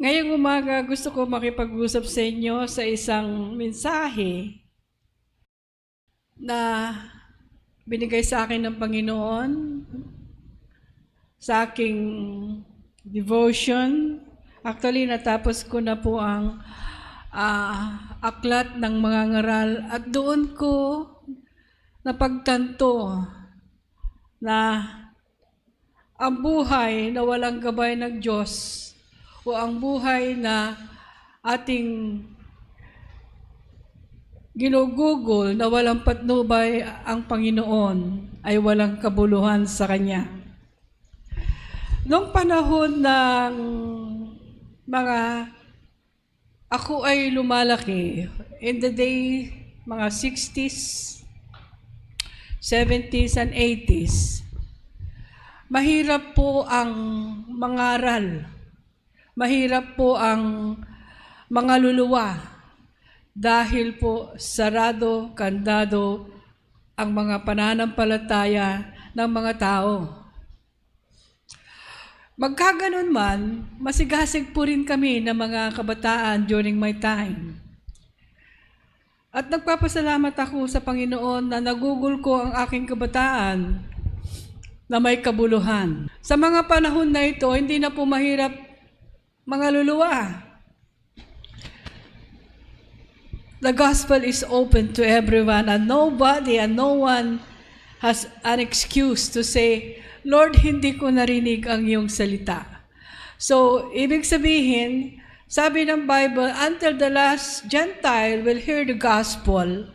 Ngayong umaga, gusto ko makipag-usap sa inyo sa isang mensahe na binigay sa akin ng Panginoon sa aking devotion. Actually, natapos ko na po ang aklat ng mga ngaral at doon ko napagtanto na ang buhay na walang gabay ng Diyos o ang buhay na ating ginugugol na walang patnubay ang Panginoon ay walang kabuluhan sa Kanya. Noong panahon ng ako ay lumalaki, in the day, mga 60s, 70s, and 80s, mahirap po ang mangaral. Mahirap po ang mga luluwa dahil po sarado, kandado ang mga pananampalataya ng mga tao. Magkaganon man, masigasig po rin kami ng mga kabataan during my time. At nagpapasalamat ako sa Panginoon na nagugol ko ang aking kabataan na may kabuluhan. Sa mga panahon na ito, hindi na po mahirap mga luluwa. The gospel is open to everyone and nobody and no one has an excuse to say, Lord, hindi ko narinig ang iyong salita. So, ibig sabihin, sabi ng Bible, until the last Gentile will hear the gospel,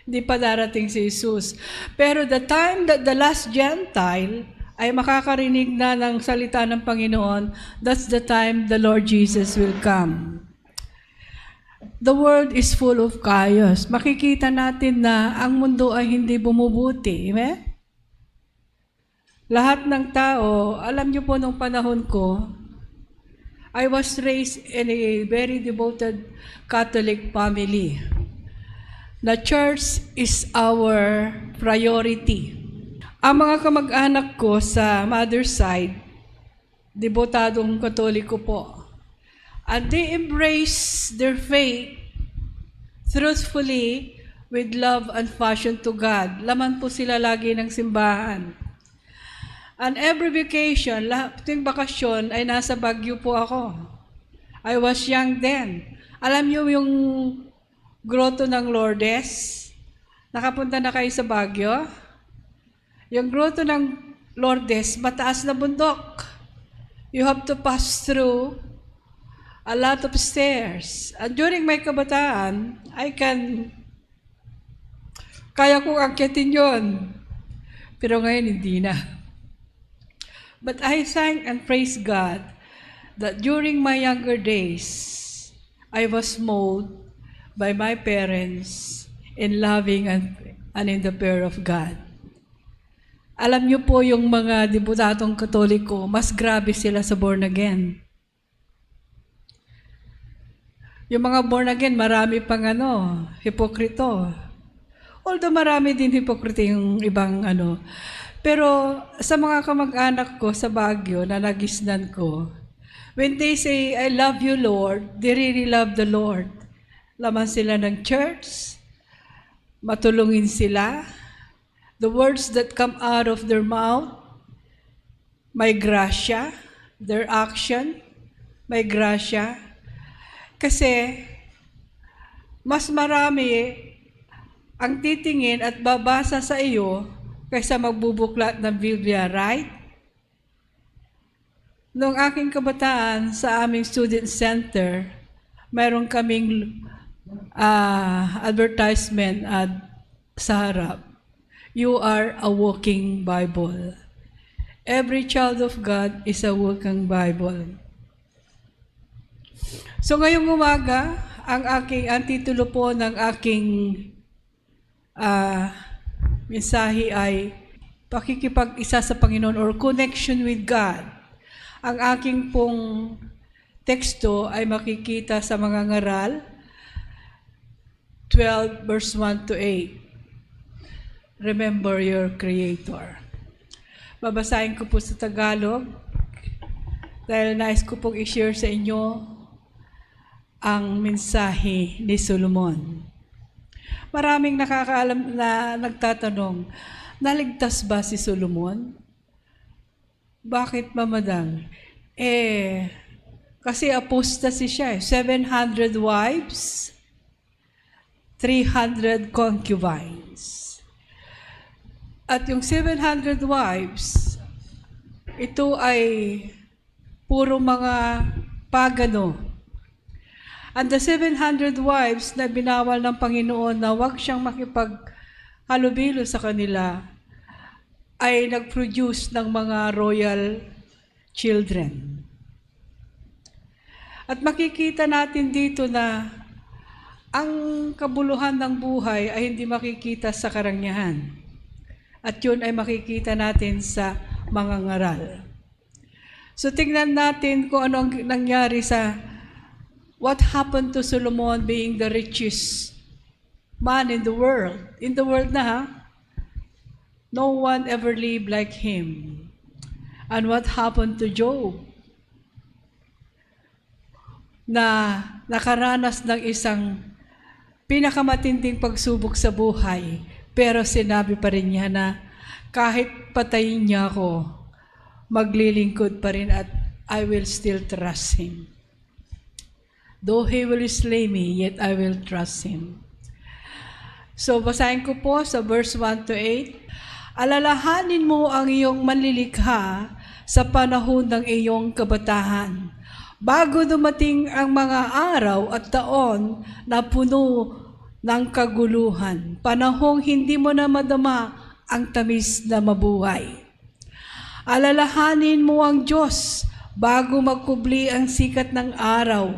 hindi pa darating si Jesus. Pero the time that the last Gentile ay makakarinig na ng salita ng Panginoon, that's the time the Lord Jesus will come. The world is full of chaos. Makikita natin na ang mundo ay hindi bumubuti. Amen? Lahat ng tao, alam niyo po nung panahon ko, I was raised in a very devoted Catholic family. The church is our priority. Ang mga kamag-anak ko sa mother's side, debotadong Katoliko po. And they embrace their faith truthfully with love and passion to God. Laman po sila lagi ng simbahan. And every vacation, tuwing bakasyon, ay nasa Baguio po ako. I was young then. Alam niyo yung Grotto ng Lourdes? Nakapunta na kayo sa Baguio? Yung Grotto ng Lourdes, mataas na bundok. You have to pass through a lot of stairs. And during my kabataan, kaya kong akyatin yon. Pero ngayon, hindi na. But I thank and praise God that during my younger days, I was molded by my parents in loving and in the fear of God. Alam niyo po yung mga debutadong Katoliko, mas grabe sila sa born again. Yung mga born again, marami pang hipokrito. Although marami din hipokrito yung ibang Pero sa mga kamag-anak ko sa Baguio na nagisnan ko, when they say, I love you, Lord, they really love the Lord. Laman sila ng church, matulungin sila. The words that come out of their mouth, may grasya. Their action, may grasya. Kasi, mas marami ang titingin at babasa sa iyo kaysa magbubuklat ng Biblia, right? Noong aking kabataan sa aming student center, mayroon kaming advertisement sa harap. You are a walking Bible. Every child of God is a walking Bible. So ngayong umaga, ang titulo po ng aking mensahe ay pakikipag-isa sa Panginoon or connection with God. Ang aking pong teksto ay makikita sa mga ngaral 12 verse 1 to 8. Remember your Creator. Babasahin ko po sa Tagalog dahil nais ko pong i-share sa inyo ang mensahe ni Solomon. Maraming nakakaalam na nagtatanong, naligtas ba si Solomon? Bakit mamadang? Kasi apostasy siya. 700 wives, 300 concubines. At yung 700 wives, ito ay puro mga pagano. And the 700 wives na binawal ng Panginoon na huwag siyang makipaghalubilo sa kanila ay nag-produce ng mga royal children. At makikita natin dito na ang kabuluhan ng buhay ay hindi makikita sa karangyaan. At yun ay makikita natin sa mga ngaral. So tingnan natin kung ano ang nangyari sa what happened to Solomon being the richest man in the world. In the world na ha? No one ever lived like him. And what happened to Job? Na nakaranas ng isang pinakamatinding pagsubok sa buhay, pero sinabi pa rin niya na kahit patayin niya ako, maglilingkod pa rin at I will still trust Him. Though He will slay me, yet I will trust Him. So, basahin ko po sa verse 1 to 8. Alalahanin mo ang iyong manlilikha sa panahon ng iyong kabataan, bago dumating ang mga araw at taon na puno ng kaguluhan, panahong hindi mo na madama ang tamis na mabuhay. Alalahanin mo ang Diyos bago magkubli ang sikat ng araw,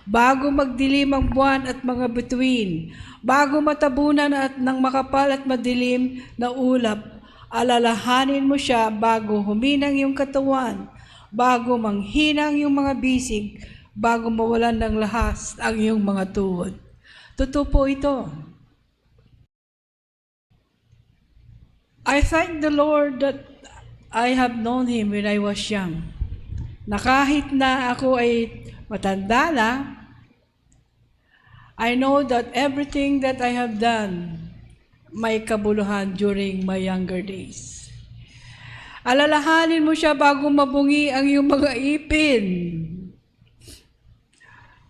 bago magdilim ang buwan at mga bituin, bago matabunan at ng makapal at madilim na ulap. Alalahanin mo siya bago huminang yung katawan, bago manghinang yung mga bisig, bago mawalan ng lahas ang iyong mga tuhod. Totoo po ito. I thank the Lord that I have known Him when I was young. Na kahit na ako ay matanda na, I know that everything that I have done, may kabuluhan during my younger days. Alalahanin mo siya bago mabungi ang iyong mga ipin,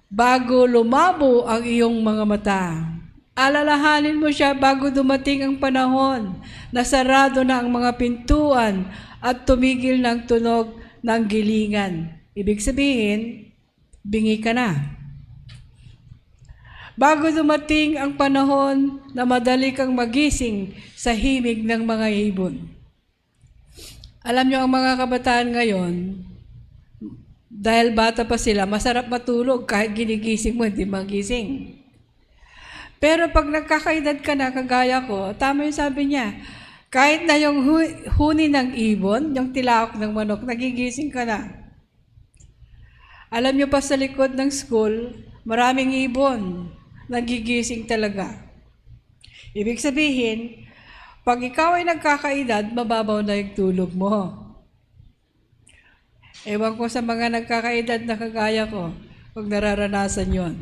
bago lumabo ang iyong mga mata. Alalahanin mo siya bago dumating ang panahon na sarado na ang mga pintuan at tumigil ng tunog ng gilingan. Ibig sabihin, bingi ka na. Bago dumating ang panahon na madali kang magising sa himig ng mga ibon. Alam niyo ang mga kabataan ngayon, dahil bata pa sila, masarap matulog kahit ginigising mo, hindi magising. Pero pag nagkakaedad ka na, kagaya ko, tama yung sabi niya, kahit na yung huni ng ibon, yung tilaok ng manok, nagigising ka na. Alam niyo pa sa likod ng school, maraming ibon, nagigising talaga. Ibig sabihin, pag ikaw ay nagkakaedad, mababaw na yung tulog mo. Ewan ko sa mga nagkakaedad na kagaya ko, pag nararanasan yon.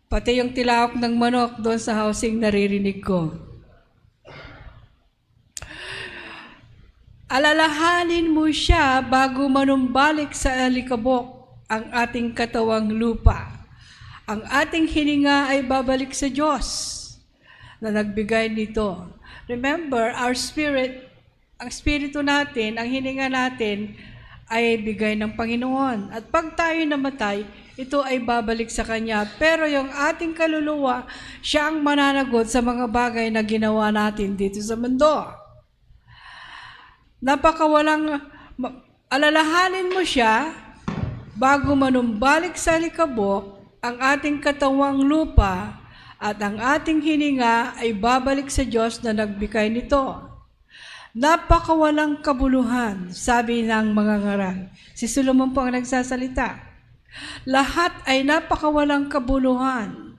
Pati yung tilaok ng manok doon sa housing naririnig ko. Alalahanin mo siya bago manumbalik sa alikabok ang ating katawang lupa. Ang ating hininga ay babalik sa Diyos na nagbigay nito. Remember, our spirit, ang spirito natin, ang hininga natin, ay bigay ng Panginoon. At pag tayo namatay, ito ay babalik sa Kanya. Pero yung ating kaluluwa, siya ang mananagot sa mga bagay na ginawa natin dito sa mundo. Alalahanin mo siya bago manumbalik sa likabok ang ating katawang lupa at ang ating hininga ay babalik sa Diyos na nagbigay nito. Napakawalang kabuluhan, sabi ng mga ngaral. Si Solomon po ang nagsasalita. Lahat ay napakawalang kabuluhan.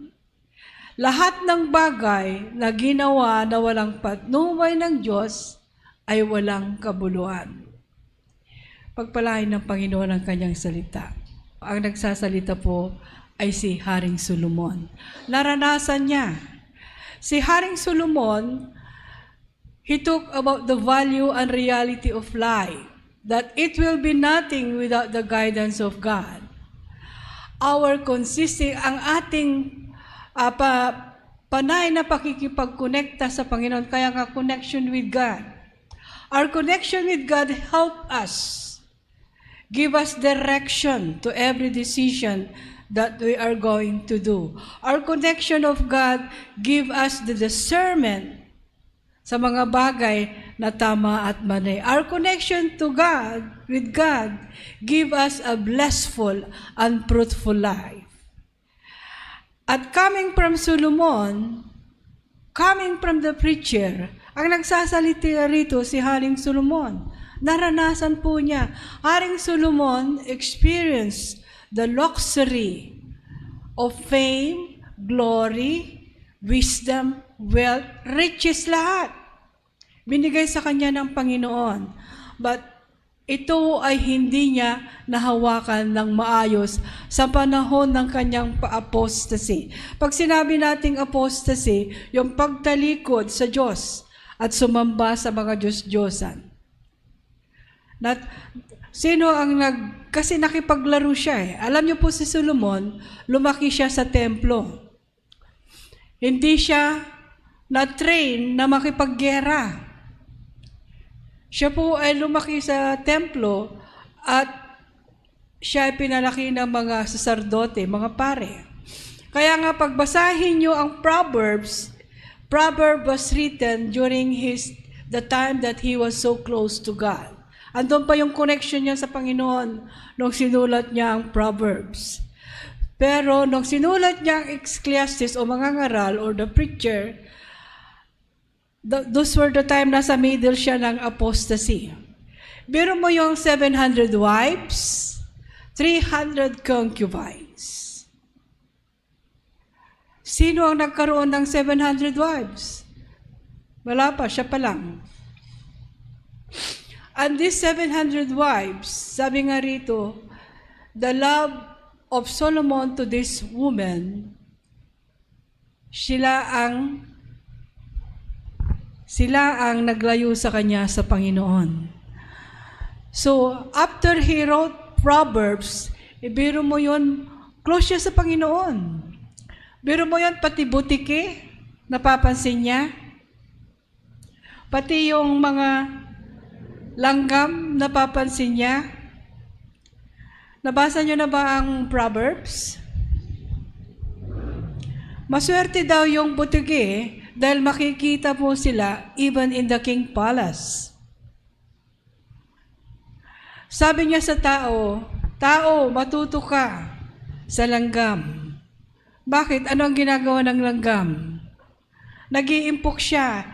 Lahat ng bagay na ginawa na walang patnubay ng Diyos ay walang kabuluhan. Pagpalain ng Panginoon ang kanyang salita. Ang nagsasalita po ay si Haring Solomon. Naranasan niya. Si Haring Solomon, he talked about the value and reality of life, that it will be nothing without the guidance of God. Ang ating panay na pakikipagkonekta sa Panginoon, kaya nga connection with God. Our connection with God help us, give us direction to every decision that we are going to do. Our connection of God give us the discernment sa mga bagay na tama at mali. Our connection to God, with God, give us a blissful and fruitful life. At coming from Solomon, coming from the preacher, ang nagsasalita rito si Haring Solomon. Naranasan po niya. Haring Solomon experienced the luxury of fame, glory, wisdom, wealth, riches, lahat. Binigay sa kanya ng Panginoon. But ito ay hindi niya nahawakan ng maayos sa panahon ng kanyang pa-apostasy. Pag sinabi nating apostasy, yung pagtalikod sa Diyos at sumamba sa mga Diyos-Diyosan. Kasi nakipaglaro siya eh. Alam niyo po si Solomon, lumaki siya sa templo. Hindi siya na-train na makipaggera. Siya po ay lumaki sa templo at siya ay pinalaki ng mga saserdote, mga pare. Kaya nga pagbasahin niyo ang Proverbs was written during the time that he was so close to God. Andun pa yung connection niya sa Panginoon nung sinulat niya ang Proverbs. Pero nung sinulat niya ang Ecclesiastes o mangangaral or the preacher, those were the time nasa middle siya ng apostasy. Biro mo yung 700 wives, 300 concubines. Sino ang nagkaroon ng 700 wives? Wala pa, siya pa lang. And these 700 wives, sabi nga rito, the love of Solomon to this woman, sila ang naglayo sa kanya sa Panginoon. So, after he wrote Proverbs, ibiro mo yun, close siya sa Panginoon. Biro mo yun, pati butike, napapansin niya. Pati yung mga langgam, napapansin niya. Nabasa niyo na ba ang Proverbs? Maswerte daw yung butike dahil makikita po sila even in the king palace. Sabi niya sa tao, matuto ka sa langgam. Bakit? Ano ang ginagawa ng langgam? Nag-iimpok siya.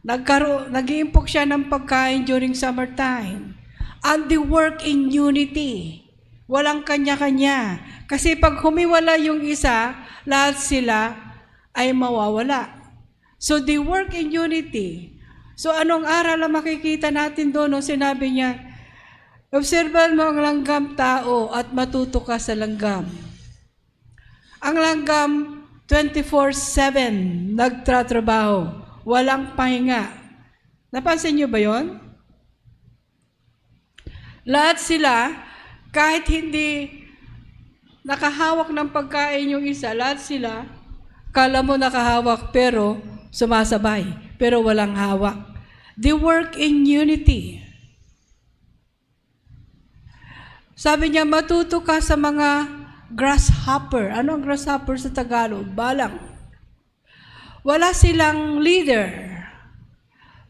Nag-iimpok siya ng pagkain during summertime. And they work in unity. Walang kanya-kanya. Kasi pag humiwala yung isa, lahat sila ay mawawala. So they work in unity. So anong aral ang makikita natin doon? No? Sinabi niya, obserban mo ang langgam tao at matuto ka sa langgam. Ang langgam 24/7 nagtatrabaho, walang pahinga. Napansin niyo ba 'yon? Lahat sila, kahit hindi nakahawak ng pagkain yung isa, lahat sila, kala mo nakahawak pero sumasabay, pero walang hawak. They work in unity. Sabi niya, matuto ka sa mga grasshopper. Ano ang grasshopper sa Tagalog? Balang. Wala silang leader,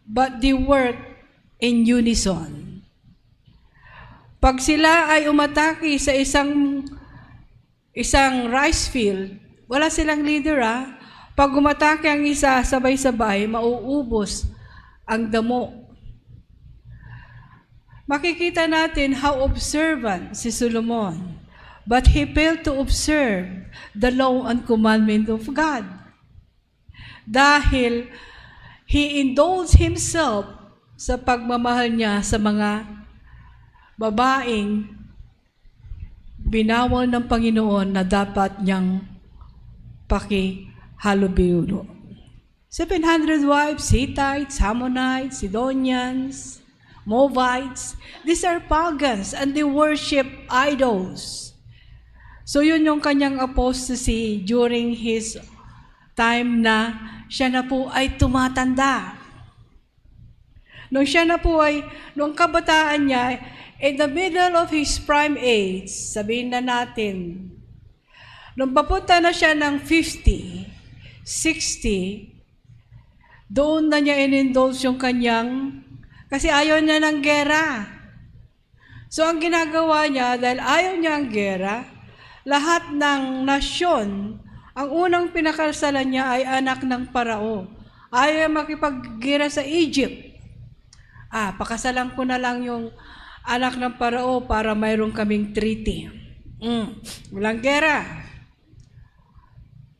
but they work in unison. Pag sila ay umatake sa isang rice field, wala silang leader Pag umatake ang isa, sabay-sabay, mauubos ang damo. Makikita natin how observant si Solomon. But he failed to observe the law and commandment of God. Dahil he indulged himself sa pagmamahal niya sa mga babaeng binawal ng Panginoon na dapat niyang pakihalubilo. 700 wives, Hittites, Ammonites, Sidonians, Moabites, these are pagans and they worship idols. So yun yung kanyang apostasy during his time na siya na po ay tumatanda. Nung siya na po ay, nung kabataan niya, in the middle of his prime age, sabihin na natin, nung papunta na siya ng 50, 60, doon na niya in-indulge yung kanyang, kasi ayaw niya ng gera. So ang ginagawa niya, dahil ayaw niya ang gera, lahat ng nasyon, ang unang pinakasalan niya ay anak ng Parao. Ayaw makipag-gira sa Egypt. Pakasalan ko na lang yung anak ng Parao para mayroon kaming treaty. Walang gera.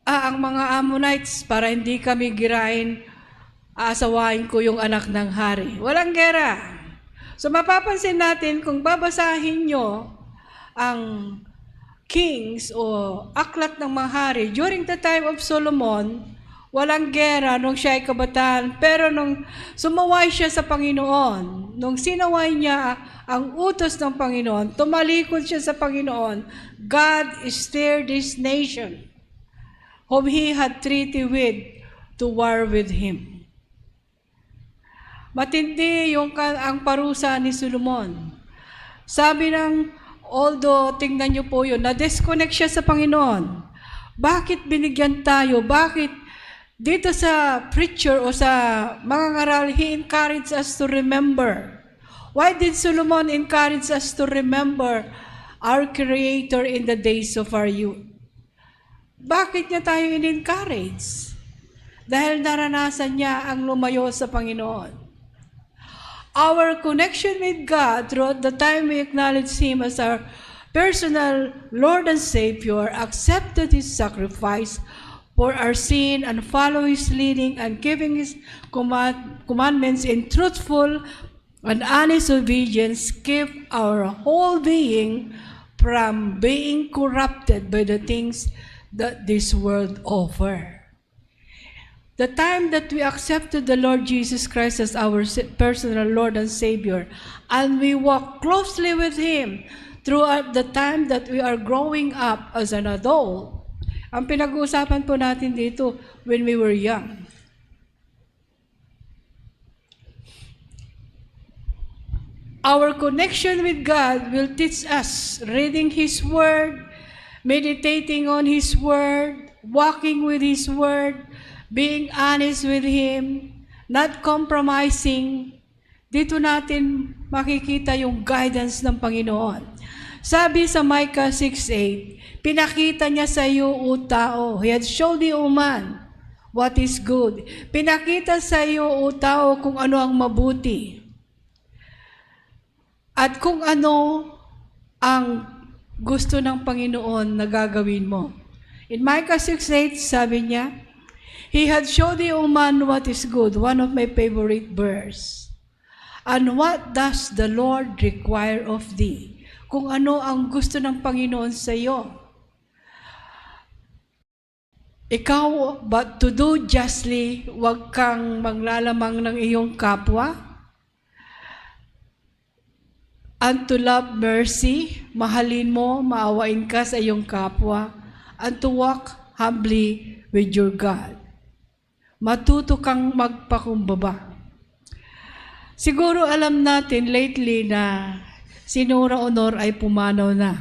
Ang mga Ammonites, para hindi kami girain, aasawain ko yung anak ng hari. Walang gera. So mapapansin natin, kung babasahin nyo ang Kings o aklat ng mga hari, during the time of Solomon, walang gera nung siya ay kabataan. Pero nung sumaway siya sa Panginoon, nung sinaway niya ang utos ng Panginoon, tumalikod siya sa Panginoon, God steered this nation whom He had treaty with to war with Him. Matindi ang parusa ni Solomon. Sabi ng, although tingnan niyo po yun, na-disconnect siya sa Panginoon. Bakit binigyan tayo? Bakit dito sa preacher o sa mga ngaral, he encouraged us to remember. Why did Solomon encourage us to remember our Creator in the days of our youth? Bakit niya tayo in-encourage? Dahil naranasan niya ang lumayo sa Panginoon. Our connection with God throughout the time we acknowledge Him as our personal Lord and Savior, accepted His sacrifice for our sin, and follow His leading and giving His commandments in truthful and honest obedience, keep our whole being from being corrupted by the things that this world offer. The time that we accepted the Lord Jesus Christ as our personal Lord and Savior, and we walk closely with Him throughout the time that we are growing up as an adult. Ang pinag-uusapan po natin dito, when we were young. Our connection with God will teach us reading His Word, meditating on His Word, walking with His Word, being honest with Him, not compromising. Dito natin makikita yung guidance ng Panginoon. Sabi sa Micah 6:8, pinakita niya sa iyo, o tao, He had showed thee, O man, what is good. Pinakita sa iyo, o tao, kung ano ang mabuti. At kung ano ang gusto ng Panginoon na gagawin mo. In Micah 6:8, sabi niya, He had showed thee, O man, what is good, one of my favorite verse. And what does the Lord require of thee? Kung ano ang gusto ng Panginoon sa iyo. Ikaw, but to do justly, huwag kang maglalamang ng iyong kapwa. And to love mercy, mahalin mo, maawain ka sa iyong kapwa. And to walk humbly with your God. Matuto kang magpakumbaba. Siguro alam natin lately na si Nora Honor ay pumanaw na.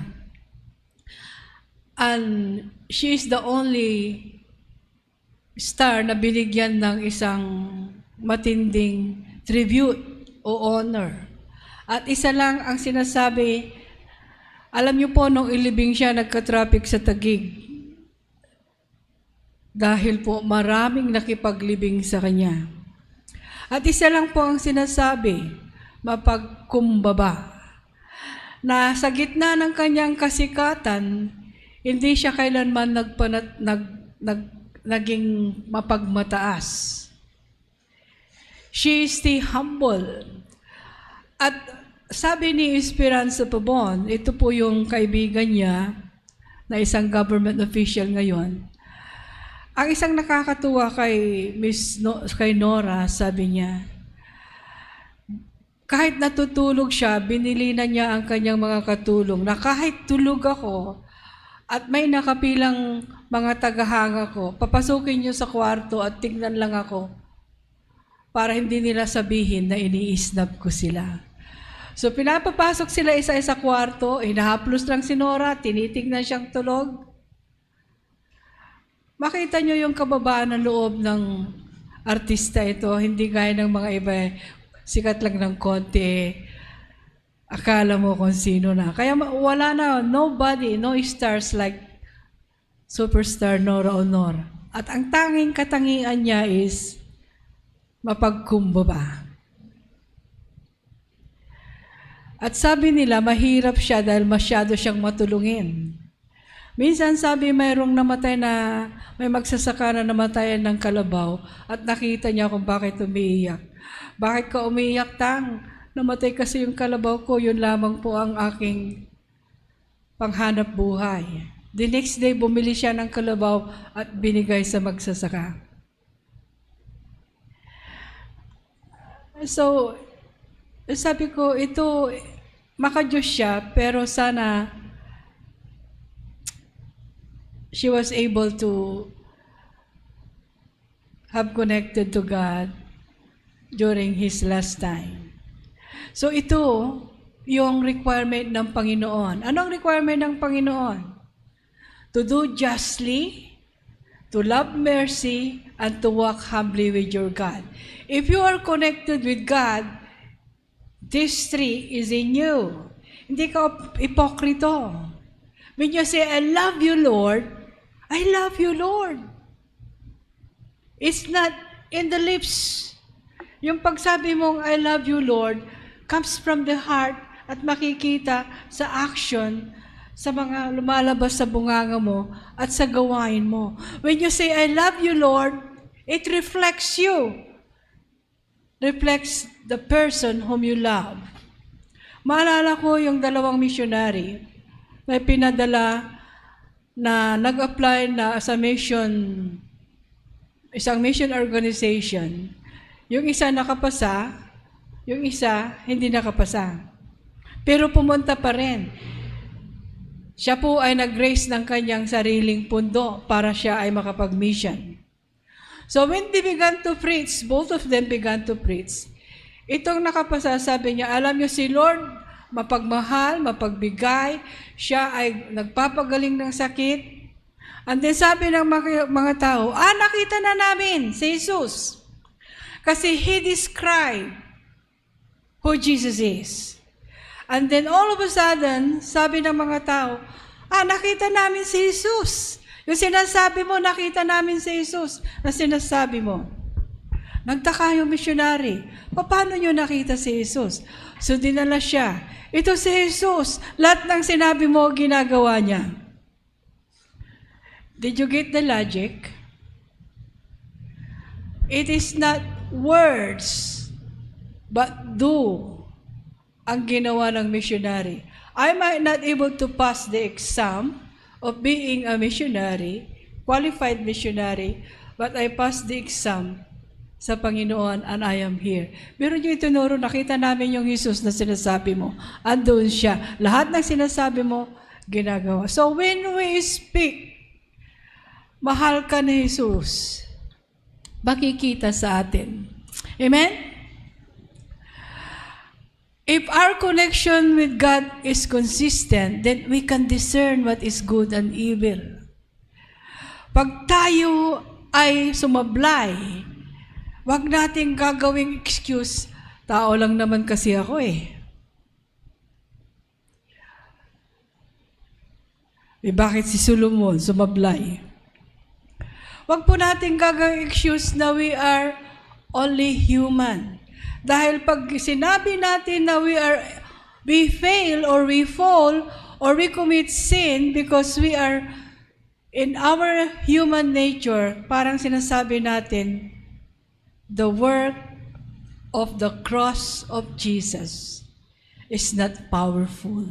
And she is the only star na binigyan ng isang matinding tribute o honor. At isa lang ang sinasabi, alam niyo po, nung ilibing siya, nagka-traffic sa Taguig. Dahil po maraming nakipaglibing sa kanya. At isa lang po ang sinasabi, mapagkumbaba. Na sa gitna ng kanyang kasikatan, hindi siya kailanman naging mapagmataas. She is the humble. At sabi ni Esperanza Pabon, ito po yung kaibigan niya na isang government official ngayon. Ang isang nakakatuwa kay Nora, sabi niya, kahit natutulog siya, binili na niya ang kanyang mga katulong na kahit tulog ako at may nakapilang mga tagahanga ko, papasukin niyo sa kwarto at tignan lang ako para hindi nila sabihin na iniisnap ko sila. So pinapapasok sila isa-isa kwarto, hinahaplos lang si Nora, tinitignan siyang tulog. Makita niyo yung kababaan ng loob ng artista ito, hindi gaya ng mga iba, sikat lang ng konti, akala mo kung sino na. Kaya wala na, nobody, no stars like superstar Nora Honor. At ang tanging katangian niya is mapagkumbaba. At sabi nila, mahirap siya dahil masyado siyang matulungin. Minsan sabi mayroong namatay na, may magsasaka na namatayan ng kalabaw at nakita niya kung bakit umiiyak. Bakit ka umiiyak, Tang? Namatay kasi yung kalabaw ko, yun lamang po ang aking panghanap buhay. The next day, bumili siya ng kalabaw at binigay sa magsasaka. So, sabi ko, ito, maka-Diyos siya, pero sana she was able to have connected to God during His last time. So ito, yung requirement ng Panginoon. Anong requirement ng Panginoon? To do justly, to love mercy, and to walk humbly with your God. If you are connected with God, this three is in you. Hindi ka ipokrito. When you say, I love you, Lord, I love you, Lord. It's not in the lips. Yung pagsabi mong, I love you, Lord, comes from the heart at makikita sa action, sa mga lumalabas sa bunganga mo at sa gawain mo. When you say, I love you, Lord, it reflects you. Reflects the person whom you love. Maalala ko yung dalawang missionary na pinadala na nag-apply na sa isang mission organization. Yung isa nakapasa, yung isa hindi nakapasa. Pero pumunta pa rin. Siya po ay nag-raise ng kanyang sariling pundo para siya ay makapag-mission. So when they began to preach, both of them began to preach. Itong nakapasa, sabi niya, alam niyo si Lord, mapagmahal, mapagbigay, siya ay nagpapagaling ng sakit. And then sabi ng mga tao, nakita na namin si Jesus. Kasi He described who Jesus is. And then all of a sudden, sabi ng mga tao, nakita namin si Jesus. Yung sinasabi mo, nakita namin si Jesus na sinasabi mo. Nagtaka yung missionary, paano nyo nakita si Jesus? So dinala siya. Ito si Jesus. Lahat ng sinabi mo, ginagawa niya. Did you get the logic? It is not words, but do ang ginawa ng missionary. I might not able to pass the exam of being a missionary, qualified missionary, but I passed the exam sa Panginoon and I am here. Pero yung itinuro, nakita namin yung Jesus na sinasabi mo. Andun siya. Lahat ng sinasabi mo, ginagawa. So when we speak, mahal ka ni Jesus, makikita sa atin. Amen? If our connection with God is consistent, then we can discern what is good and evil. Pag tayo ay sumablay, wag nating gagawing excuse, tao lang naman kasi ako eh. Bakit si Solomon sumablay? Wag po nating gagawing excuse na we are only human. Dahil pag sinabi natin na we fail or we fall or we commit sin because we are in our human nature, parang sinasabi natin, the work of the cross of Jesus is not powerful.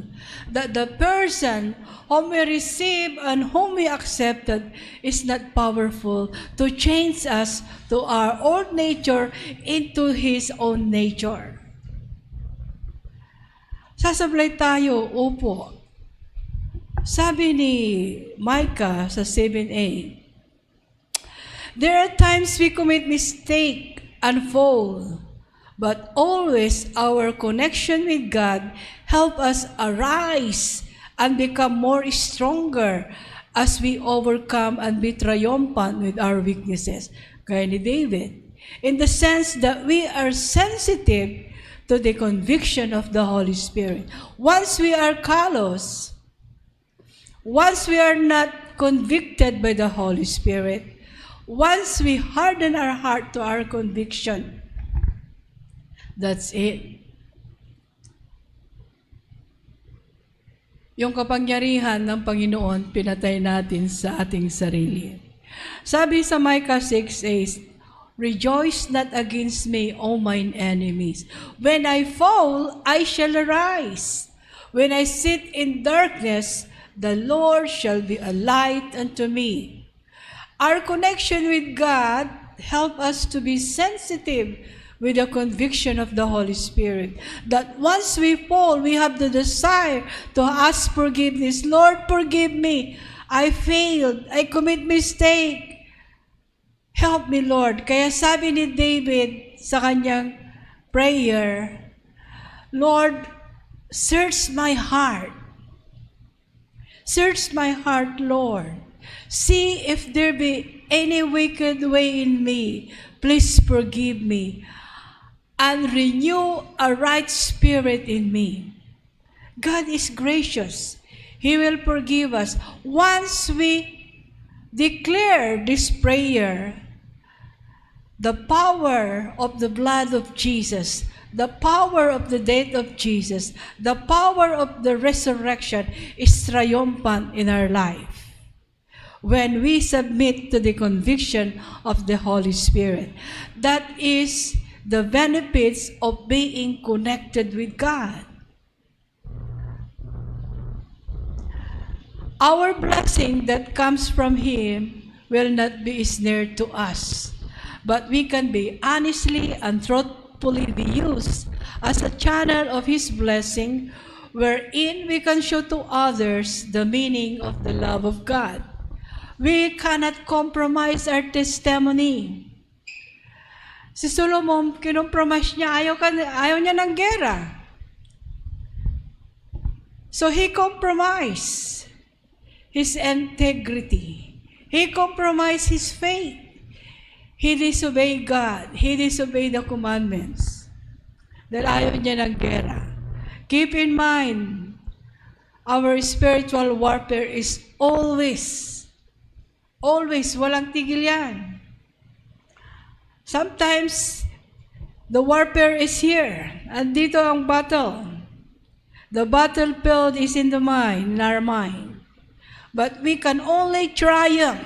That the person whom we receive and whom we accepted is not powerful to change us to our old nature into His own nature. Sasablay tayo, upo. Sabi ni Micah sa 7:8, there are times we commit mistake and fall, but always our connection with God help us arise and become more stronger as we overcome and be triumphant with our weaknesses. Kaya ni David, in the sense that we are sensitive to the conviction of the Holy Spirit. Once we are callous, once we are not convicted by the Holy Spirit, once we harden our heart to our conviction, that's it. Yung kapangyarihan ng Panginoon, pinatay natin sa ating sarili. Sabi sa Micah 6:8, rejoice not against me, O mine enemies. When I fall, I shall arise. When I sit in darkness, the Lord shall be a light unto me. Our connection with God help us to be sensitive with the conviction of the Holy Spirit. That once we fall, we have the desire to ask forgiveness. Lord, forgive me. I failed. I commit mistake. Help me, Lord. Kaya sabi ni David sa kanyang prayer, Lord, search my heart. Search my heart, Lord. See if there be any wicked way in me. Please forgive me. And renew a right spirit in me. God is gracious. He will forgive us. Once we declare this prayer, the power of the blood of Jesus, the power of the death of Jesus, the power of the resurrection is triumphant in our life. When we submit to the conviction of the Holy Spirit, that is the benefits of being connected with God. Our blessing that comes from Him will not be snared to us, but we can be honestly and truthfully be used as a channel of His blessing, wherein we can show to others the meaning of the love of God. We cannot compromise our testimony. Si Solomon, kinompromise niya, ayaw niya ng gera. So he compromised his integrity. He compromised his faith. He disobeyed God. He disobeyed the commandments. Dahil ayaw niya ng gera. Keep in mind, our spiritual warfare is always, walang tigil yan. Sometimes, the warfare is here. Andito ang battle. The battlefield is in the mind, in our mind. But we can only triumph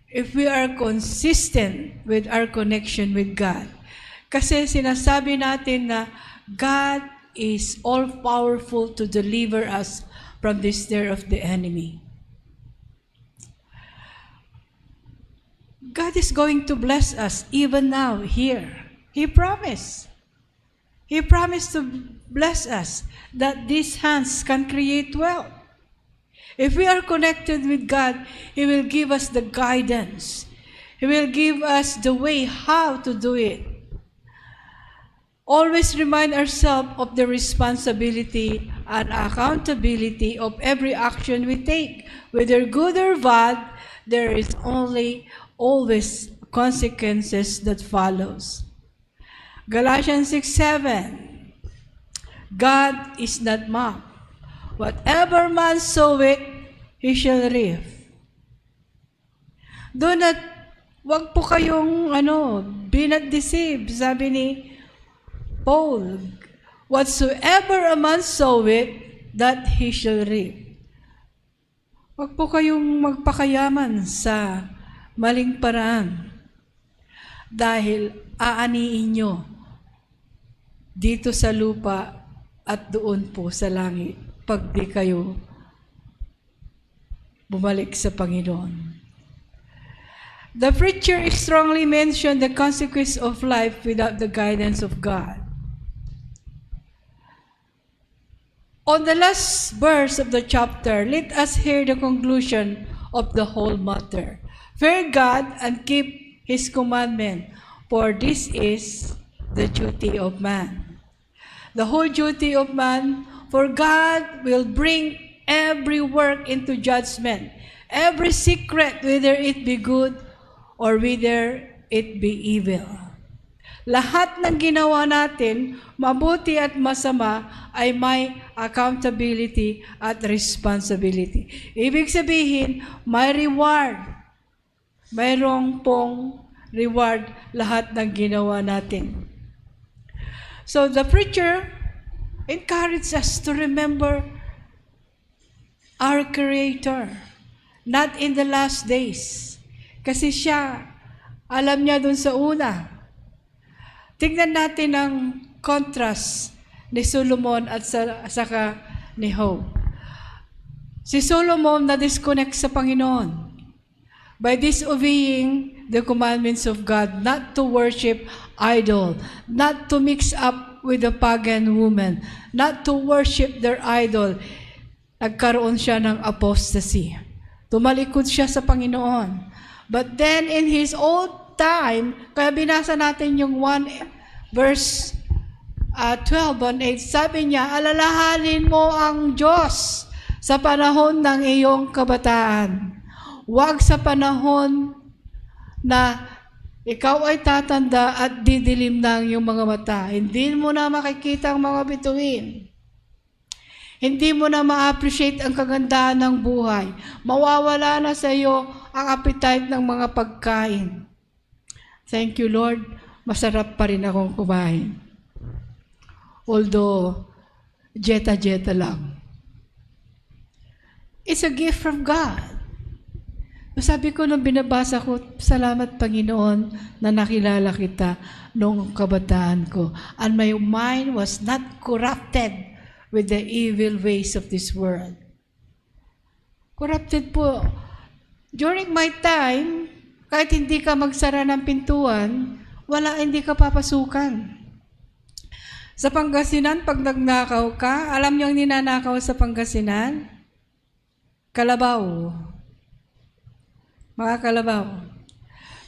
if we are consistent with our connection with God. Kasi sinasabi natin na God is all-powerful to deliver us from the snare of the enemy. God is going to bless us even now, here. He promised. He promised to bless us that these hands can create wealth. If we are connected with God, He will give us the guidance. He will give us the way how to do it. Always remind ourselves of the responsibility and accountability of every action we take. Whether good or bad, there is always consequences that follows. Galatians 6:7. God is not mocked. Whatever man soweth, he shall reap. Wag po kayong be not deceived. Sabi ni Paul, whatsoever a man soweth, that he shall reap. Wag po kayong magpakayaman sa maling paraan. Dahil aaniin nyo dito sa lupa at doon po sa langit pag di kayo bumalik sa Panginoon. The preacher strongly mentioned the consequence of life without the guidance of God. On the last verse of the chapter, let us hear the conclusion of the whole matter. Fear God and keep His commandment, for this is the duty of man. The whole duty of man, for God will bring every work into judgment, every secret, whether it be good or whether it be evil. Lahat ng ginawa natin, mabuti at masama, ay may accountability at responsibility. Ibig sabihin, may reward. Mayroong pong reward lahat ng ginawa natin. So the preacher encouraged us to remember our Creator, not in the last days. Kasi siya, alam niya dun sa una. Tingnan natin ang contrast ni Solomon at saka ni Job. Si Solomon na-disconnect sa Panginoon by disobeying the commandments of God, not to worship idol, not to mix up with the pagan woman, not to worship their idol. Nagkaroon siya ng apostasy. Tumalikod siya sa Panginoon. But then in his old time, kaya binasa natin yung 1 verse 12 on 8, sabi niya, alalahanin mo ang Diyos sa panahon ng iyong kabataan. Huwag sa panahon na ikaw ay tatanda at didilim na ang iyong mga mata. Hindi mo na makikita ang mga bituin. Hindi mo na ma-appreciate ang kagandahan ng buhay. Mawawala na sa iyo ang appetite ng mga pagkain. Thank you, Lord. Masarap pa rin akong kumain. Although, jeta-jeta lang. It's a gift from God. Sabi ko nung binabasa ko, salamat Panginoon na nakilala kita nung kabataan ko. And my mind was not corrupted with the evil ways of this world. Corrupted po. During my time, kahit hindi ka magsara ng pintuan, hindi ka papasukan. Sa Pangasinan, pag nagnakaw ka, alam niyo ang ninanakaw sa Pangasinan? Kalabaw. Mga kalabaw.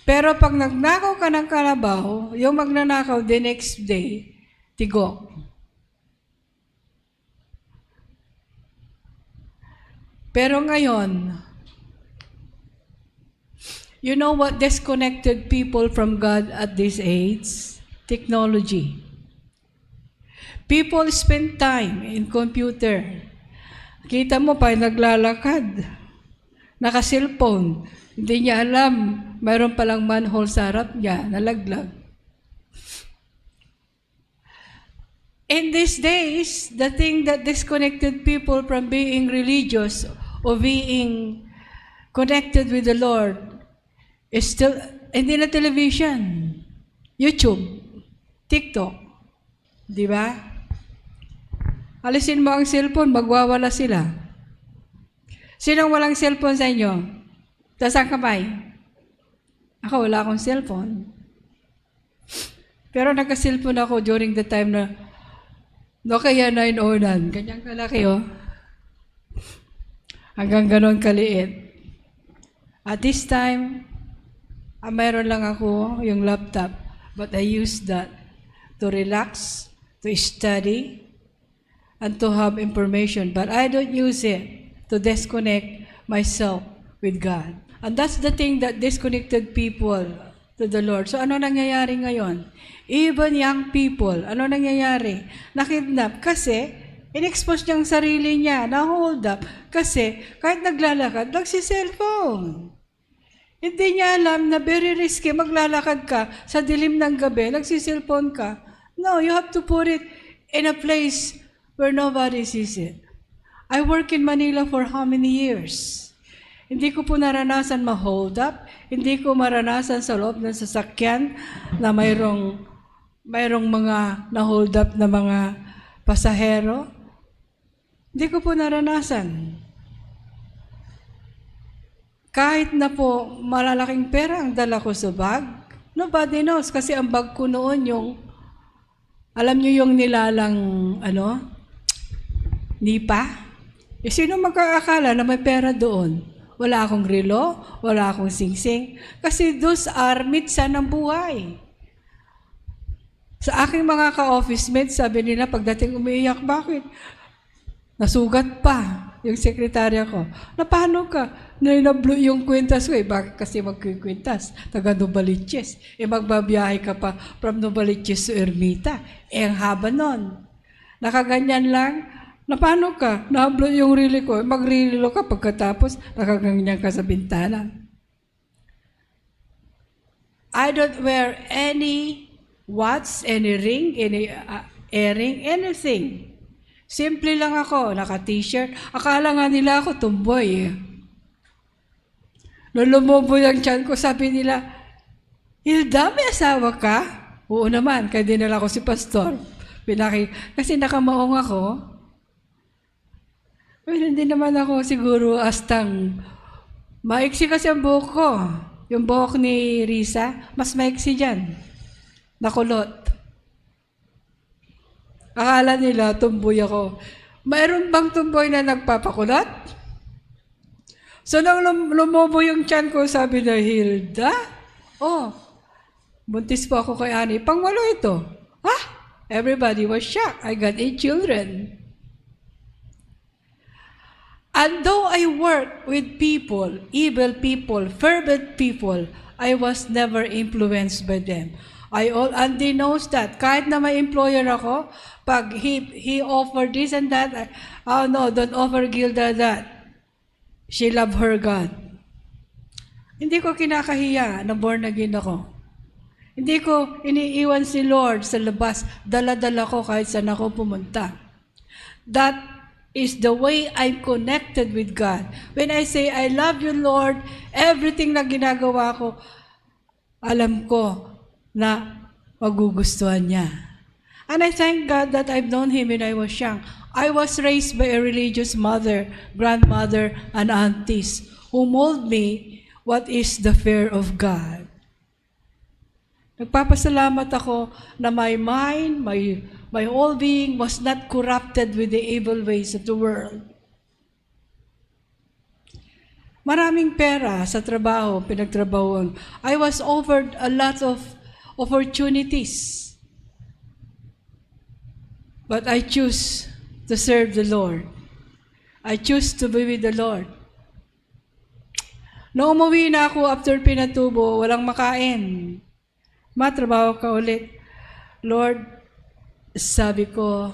Pero pag nagnakaw ka ng kalabaw, yung magnanakaw the next day, tigok. Pero ngayon, you know what disconnected people from God at this age? Technology. People spend time in computer. Kita mo pa, naglalakad. Naka-cellphone. Hindi niya alam, mayroon palang manhole sa harap niya, nalaglag. In these days, the thing that disconnected people from being religious or being connected with the Lord is still, hindi na television, YouTube, TikTok, di ba? Alisin mo ang cellphone, magwawala sila. Sinong walang cellphone sa inyo? Taas ang kamay. Ako, wala akong cellphone. Pero nagka-cellphone ako during the time na Nokia 909. Ganyan kalaki, oh. Hanggang ganon kaliit. At this time, mayroon lang ako yung laptop. But I use that to relax, to study, and to have information. But I don't use it to disconnect myself with God. And that's the thing that disconnected people to the Lord. So ano nangyayari ngayon? Even young people, ano nangyayari? Nakidnap kasi in-expose niyang sarili niya, na-hold up. Kasi kahit naglalakad, nagsi-cellphone. Hindi niya alam na very risky maglalakad ka sa dilim ng gabi, nagsi-cellphone ka. No, you have to put it in a place where nobody sees it. I work in Manila for how many years? Hindi ko po naranasan ma-hold up. Hindi ko maranasan sa loob ng sasakyan na mayroong mga na-hold up na mga pasahero? Hindi ko po naranasan. Kahit na po malalaking pera ang dala ko sa bag, nobody knows. Kasi ang bag ko noon yung, alam niyo yung nilalang, nipa? Sino magkakakala na may pera doon? Wala akong relo, wala akong singsing. Kasi those are mitsa ng buhay. Sa aking mga ka-office mates, sabi nila, pagdating umiiyak, bakit? Nasugat pa yung sekretarya ko. Na paano ka? Nainablo yung kwintas ko. Bakit kasi magkikwintas? Taga Novaliches. Magbabiyahe ka pa from Novaliches to Ermita. Ang haba nun. Nakaganyan lang. Na paano ka? Nablo yung rili ko. Magrilo ka pagkatapos nakaganyan ka sa bintana. I don't wear any watch, any ring, any earring, anything. Simple lang ako, naka-t-shirt. Akala nga nila ako tumboy. Nung lumubo yung tiyan ko, sabi nila, Hilda, may asawa ka? Oo naman, kaya dinala ko si Pastor. Kasi nakamaong ako. Pero hindi naman ako siguro astang maiksi kasi ang buhok ko. Yung buhok ni Risa, mas maiksi dyan. Nakulot. Akala nila, tumboy ako. Mayroon bang tumboy na nagpapakulot? So, nung lumubo yung tiyan ko, sabi na, Hilda? Buntis po ako kay Ani. Pangwalo ito. Everybody was shocked. I got 8 children. And though I worked with people, evil people, fervent people, I was never influenced by them. And they knows that. Kahit na may employer ako, pag he offered this and that, no, don't offer Gilda that. She loved her God. Hindi ko kinakahiya na born again ako. Hindi ko iniiwan si Lord sa labas. Dala-dala ko kahit saan ako pumunta. That is the way I'm connected with God. When I say, I love you, Lord, everything na ginagawa ko, alam ko na magugustuhan niya. And I thank God that I've known Him when I was young. I was raised by a religious mother, grandmother, and aunties who mold me what is the fear of God. Nagpapasalamat ako na my mind, my whole being was not corrupted with the evil ways of the world. Maraming pera sa trabaho, pinagtrabahoan. I was offered a lot of opportunities. But I choose to serve the Lord. I choose to be with the Lord. Noong umuwi na ako after Pinatubo, walang makain. Matrabaho ka ulit. Lord, sabi ko,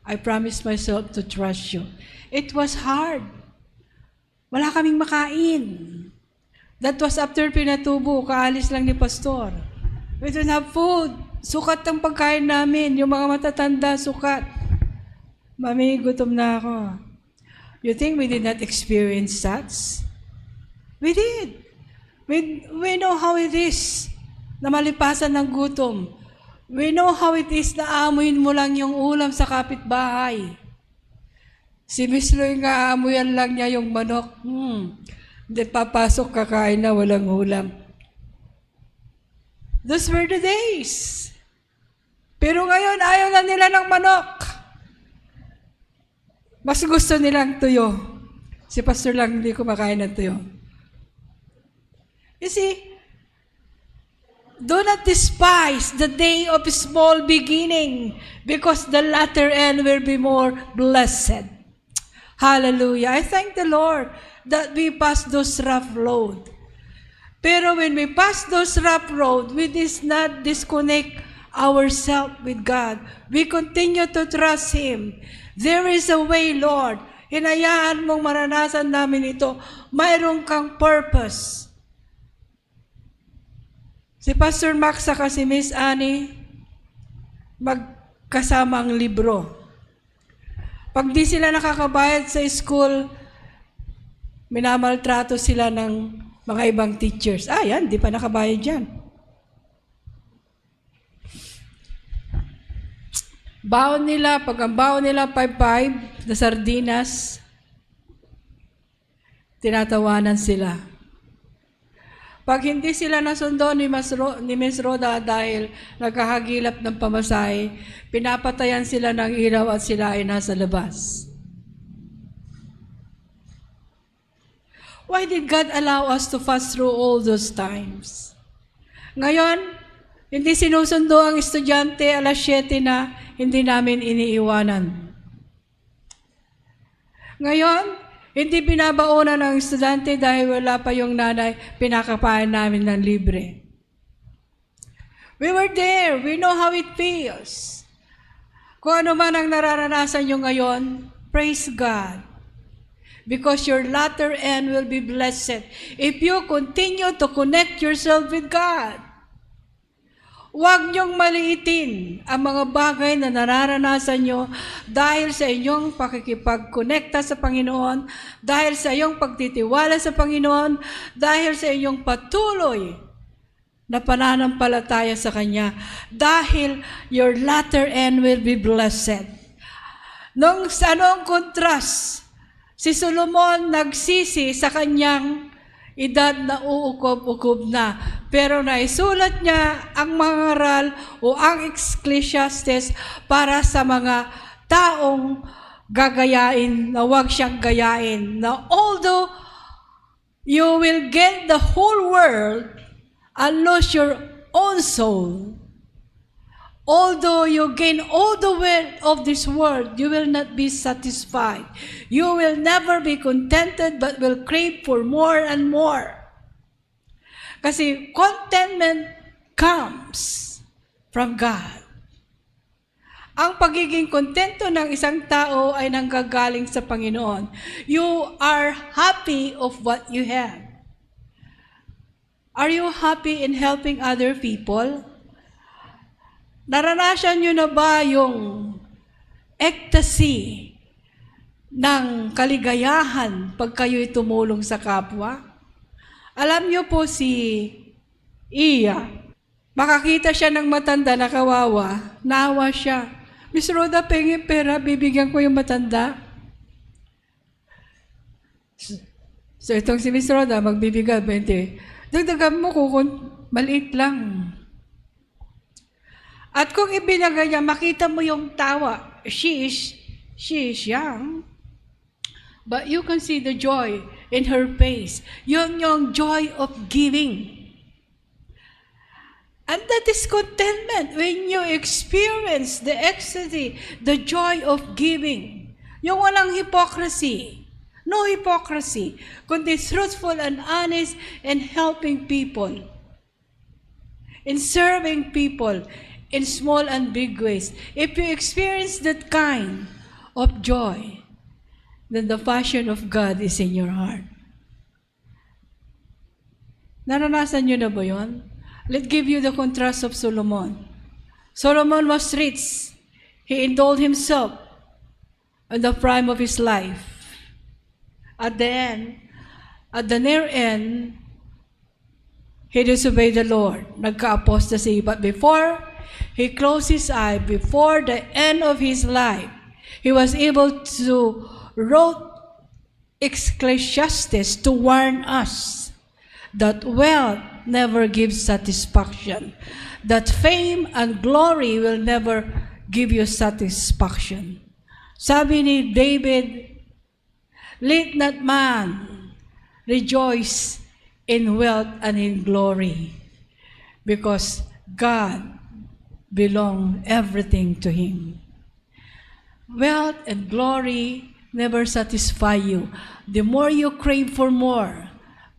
I promised myself to trust you. It was hard. Wala kaming makain. That was after Pinatubo, kaalis lang ni Pastor. We don't have food. Sukat ang pagkain namin. Yung mga matatanda, sukat. Mami, gutom na ako. You think we did not experience that? We did. We know how it is na malipasan ng gutom. We know how it is na aamuin mo lang yung ulam sa kapitbahay. Si Miss Loy nga aamuyan lang niya yung manok. Hindi papasok, kakain na, walang ulam. Those were the days. Pero ngayon, ayaw na nila ng manok. Mas gusto nilang tuyo. Si Pastor lang hindi kumakain ng tuyo. You see, do not despise the day of small beginning, because the latter end will be more blessed. Hallelujah. I thank the Lord that we pass those rough road. Pero when we pass those rough road, we did not disconnect ourselves with God. We continue to trust Him. There is a way, Lord. Hinayaan mong maranasan namin ito. Mayroon kang purpose. Si Pastor Max saka si Miss Annie, magkasama ang libro. Pag di sila nakakabayad sa school, minamaltrato sila ng mga ibang teachers. Yan, di pa nakabayad yan. Baon nila, pag ang baon nila 5-5 na sardinas, tinatawanan sila. Pag hindi sila nasundo ni Miss Roda dahil nagkahagilap ng pamasahe, pinapatayan sila ng ilaw at sila ay nasa labas. Why did God allow us to fast through all those times? Ngayon, hindi sinusundo ang estudyante alas 7 na hindi namin iniiwanan. Ngayon, hindi binabaonan ng estudyante dahil wala pa yung nanay, pinakapain namin ng libre. We were there. We know how it feels. Kung ano man ang nararanasan nyo ngayon, praise God. Because your latter end will be blessed if you continue to connect yourself with God. Huwag niyong maliitin ang mga bagay na nararanasan niyo dahil sa inyong pakikipag-konekta sa Panginoon, dahil sa iyong pagtitiwala sa Panginoon, dahil sa inyong patuloy na pananampalataya sa Kanya, dahil your latter end will be blessed. Nung sa anong kontrast, si Solomon nagsisi sa kanyang edad na uukob-ukob na. Pero naisulat niya ang mga aral o ang Ecclesiastes para sa mga taong gagayain na huwag siyang gayain. Na although you will get the whole world and lose your own soul, although you gain all the wealth of this world, you will not be satisfied. You will never be contented but will crave for more and more. Kasi contentment comes from God. Ang pagiging kontento ng isang tao ay nanggagaling sa Panginoon. You are happy of what you have. Are you happy in helping other people? Naranasan nyo na ba yung ecstasy ng kaligayahan pag kayo'y tumulong sa kapwa? Alam nyo po si Iya, makakita siya ng matanda na kawawa, naawa siya. Miss Rhoda, pengi pera, bibigyan ko yung matanda. So itong si Miss Rhoda, magbibigay 20. Dagdagan mo kung maliit lang. At kung ibinagay niya, makita mo yung tawa. She is young. But you can see the joy in her face. Yung joy of giving. And that is contentment when you experience the ecstasy, the joy of giving. Yung walang hypocrisy. No hypocrisy. Kundi truthful and honest in helping people. In serving people. In small and big ways. If you experience that kind of joy, then the passion of God is in your heart. Naranasan nyo na ba yun? Let's give you the contrast of Solomon. Solomon was rich. He indulged himself in the prime of his life. At the near end, he disobeyed the Lord. Nagka-apostasy. But before he closed his eye, before the end of his life, he was able to wrote Ecclesiastes to warn us that wealth never gives satisfaction, that fame and glory will never give you satisfaction. Sabi ni David, let not man rejoice in wealth and in glory, because God belong everything to Him. Wealth and glory never satisfy you. The more you crave for more,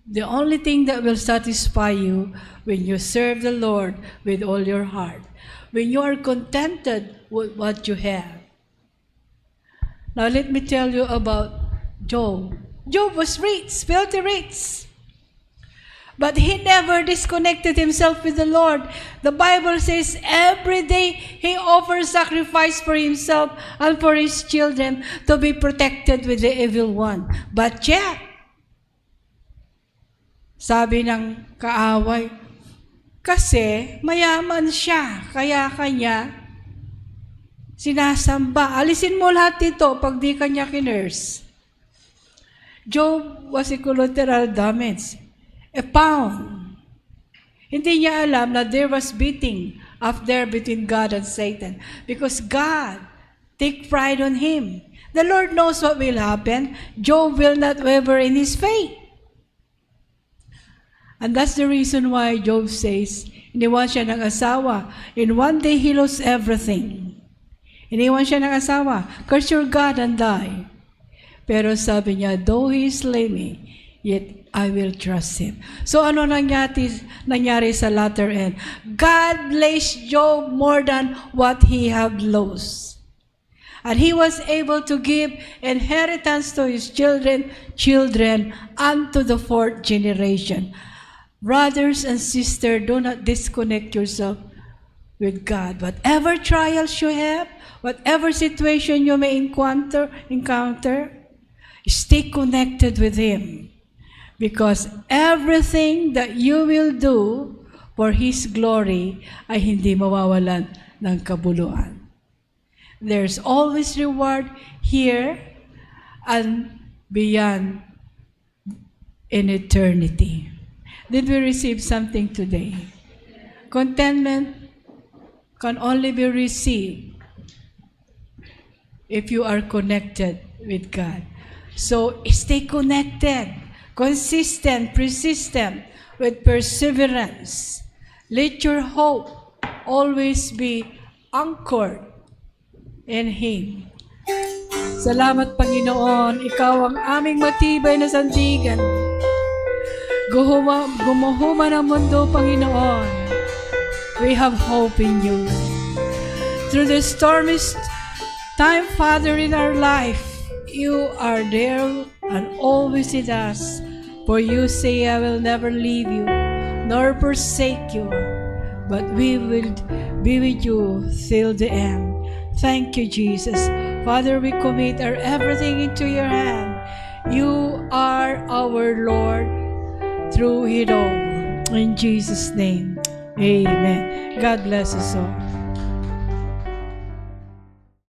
the only thing that will satisfy you when you serve the Lord with all your heart, when you are contented with what you have. Now let me tell you about Job. Job was rich, filthy rich. But he never disconnected himself with the Lord. The Bible says every day he offers sacrifice for himself and for his children to be protected with the evil one. But yet, sabi ng kaaway, kasi mayaman siya, kaya kanya sinasamba. Alisin mo lahat ito pag di kanya kinurse. Job was a collateral damage. A pound. Hindi niya alam na there was beating up there between God and Satan because God take pride on him. The Lord knows what will happen. Job will not waver in his faith. And that's the reason why Job says, iniwan siya ng asawa. In one day, he lost everything. Iniwan siya ng asawa. Curse your God and die. Pero sabi niya, though he slay me, yet I will trust him. So ano nangyari sa latter end? God blessed Job more than what he had lost. And he was able to give inheritance to his children unto the fourth generation. Brothers and sisters, do not disconnect yourself with God. Whatever trials you have, whatever situation you may encounter, stay connected with him. Because everything that you will do for His glory ay hindi mawawalan ng kabuluhan. There's always reward here and beyond in eternity. Did we receive something today? Contentment can only be received if you are connected with God. So stay connected. Consistent, persistent, with perseverance. Let your hope always be anchored in Him. Salamat, Panginoon. Ikaw ang aming matibay na sandigan. Gumuhuma ng mundo, Panginoon. We have hope in you. Through the stormiest time, Father, in our life, you are there and always with us. For you say, I will never leave you, nor forsake you, but we will be with you till the end. Thank you, Jesus. Father, we commit our everything into your hand. You are our Lord through it all. In Jesus' name, amen. God bless us all.